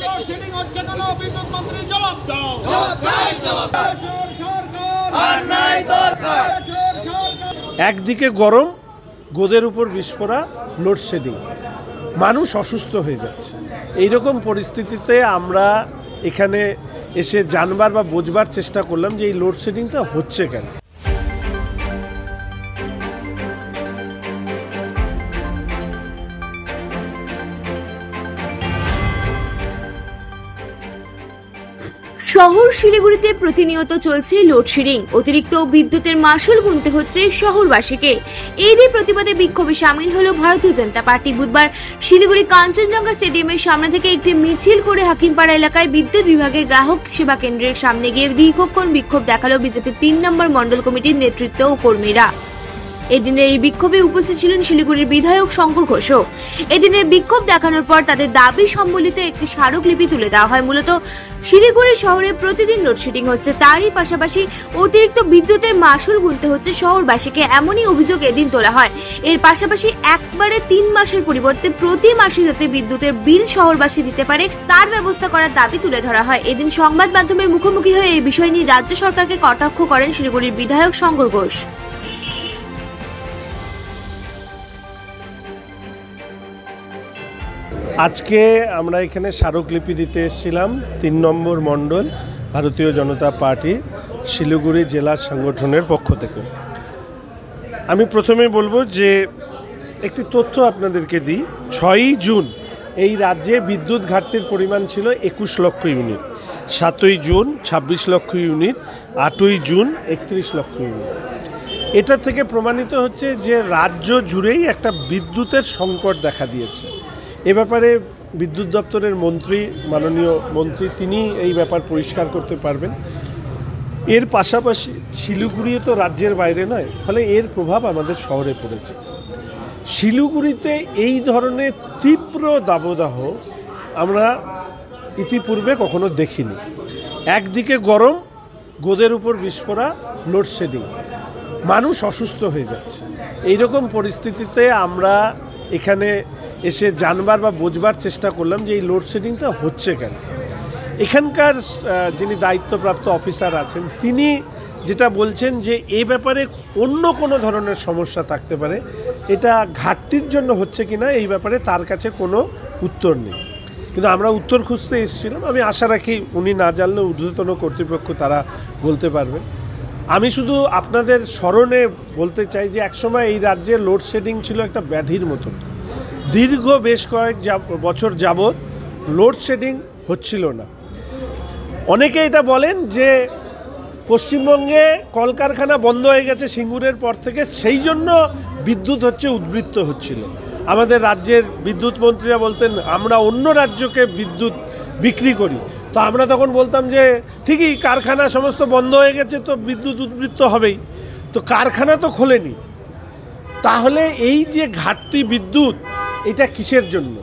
Load shedding হচ্ছে কেন? বিদ্যুৎ মন্ত্রী জবাব দাও। একদিকে গরম, গোদের উপর বিস্ফোরা, লোডশেডিং, মানুষ অসুস্থ হয়ে যাচ্ছে। এইরকম পরিস্থিতিতে আমরা এখানে এসে জানবার বা বোঝবার চেষ্টা করলাম যে এই লোডশেডিংটা হচ্ছে কেন। শহর শিলিগুড়িতে প্রতিনিয়ত চলছে লোডশেডিং। অতিরিক্ত বিদ্যুতের মাসুল গুনতে হচ্ছে শহরবাসীকে। এরই প্রতিবাদে বিক্ষোভে সামিল হলো ভারতীয় জনতা পার্টি। বুধবার শিলিগুড়ি কাঞ্চনজঙ্ঘা স্টেডিয়ামের সামনে থেকে একটি মিছিল করে হাকিমপাড়া এলাকায় বিদ্যুৎ বিভাগের গ্রাহক সেবা কেন্দ্রের সামনে গিয়ে দীর্ঘক্ষণ বিক্ষোভ দেখালো বিজেপির ৩ নম্বর মণ্ডল কমিটির নেতৃত্ব ও কর্মীরা। এদিনের এই বিক্ষোভে উপস্থিত ছিলেন শিলিগুড়ির বিধায়ক শঙ্কর ঘোষও। এদিনের বিক্ষোভ দেখানোর পর তাদের দাবি সম্বলিত একটি স্মারকলিপি তুলে দেওয়া হয়। মূলত শিলিগুড়ি শহরে প্রতিদিন লোডশেডিং হচ্ছে, তারই পাশাপাশি অতিরিক্ত বিদ্যুতের মাসুল গুনতে হচ্ছে শহরবাসীকে, এমনই অভিযোগ এদিন তোলা হয়। এর পাশাপাশি একবারে ৩ মাসের পরিবর্তে প্রতি মাসে যাতে বিদ্যুতের বিল শহরবাসী দিতে পারে তার ব্যবস্থা করার দাবি তুলে ধরা হয়। এদিন সংবাদ মাধ্যমের মুখোমুখি হয়ে এই বিষয় নিয়ে রাজ্য সরকারকে কটাক্ষ করেন শিলিগুড়ির বিধায়ক শঙ্কর ঘোষ। আজকে আমরা এখানে স্মারকলিপি দিতে এসেছিলাম ৩ নম্বর মণ্ডল ভারতীয় জনতা পার্টি শিলিগুড়ি জেলা সংগঠনের পক্ষ থেকে। আমি প্রথমে বলবো যে একটি তথ্য আপনাদেরকে দিই। ৬ই জুন এই রাজ্যে বিদ্যুৎ ঘাটতির পরিমাণ ছিল ২১ লক্ষ ইউনিট, ৭ই জুন ২৬ লক্ষ ইউনিট, ৮ই জুন ৩১ লক্ষ ইউনিট। এটা থেকে প্রমাণিত হচ্ছে যে রাজ্য জুড়েই একটা বিদ্যুতের সংকট দেখা দিয়েছে। এ ব্যাপারে বিদ্যুৎ দপ্তরের মন্ত্রী, মাননীয় মন্ত্রী, তিনি এই ব্যাপার পরিষ্কার করতে পারবেন। এর পাশাপাশি শিলিগুড়িও তো রাজ্যের বাইরে নয়, ফলে এর প্রভাব আমাদের শহরে পড়েছে। শিলিগুড়িতে এই ধরনের তীব্র দাবদাহ আমরা ইতিপূর্বে কখনো দেখিনি। একদিকে গরম, গোদের উপর বিস্ফোরা, লোডশেডিং, মানুষ অসুস্থ হয়ে যাচ্ছে। এইরকম পরিস্থিতিতে আমরা এখানে এসে জানবার বা বোঝবার চেষ্টা করলাম যে এই লোডশেডিংটা হচ্ছে কেন। এখানকার যিনি দায়িত্বপ্রাপ্ত অফিসার আছেন তিনি যেটা বলছেন যে এই ব্যাপারে অন্য কোনো ধরনের সমস্যা থাকতে পারে, এটা ঘাটতির জন্য হচ্ছে কিনা এই ব্যাপারে তার কাছে কোনো উত্তর নেই। কিন্তু আমরা উত্তর খুঁজতে এসেছিলাম। আমি আশা রাখি উনি না জানলেও ঊর্ধ্বতন কর্তৃপক্ষ তারা বলতে পারবেন। আমি শুধু আপনাদের স্মরণে বলতে চাই যে একসময় এই রাজ্যে লোডশেডিং ছিল একটা ব্যাধির মতন। দীর্ঘ বেশ কয়েক বছর যাবৎ লোডশেডিং হচ্ছিল না। অনেকে এটা বলেন যে পশ্চিমবঙ্গে কলকারখানা বন্ধ হয়ে গেছে সিঙ্গুরের পর থেকে, সেই জন্য বিদ্যুৎ উদ্বৃত্ত হচ্ছিল। আমাদের রাজ্যের বিদ্যুৎ মন্ত্রীরা বলতেন আমরা অন্য রাজ্যকে বিদ্যুৎ বিক্রি করি। তো আমরা তখন বলতাম যে ঠিকই, কারখানা সমস্ত বন্ধ হয়ে গেছে তো বিদ্যুৎ উদ্বৃত্ত হবেই, তো কারখানা তো খোলেনি। তাহলে এই যে ঘাটতি বিদ্যুৎ, এটা কিসের জন্য?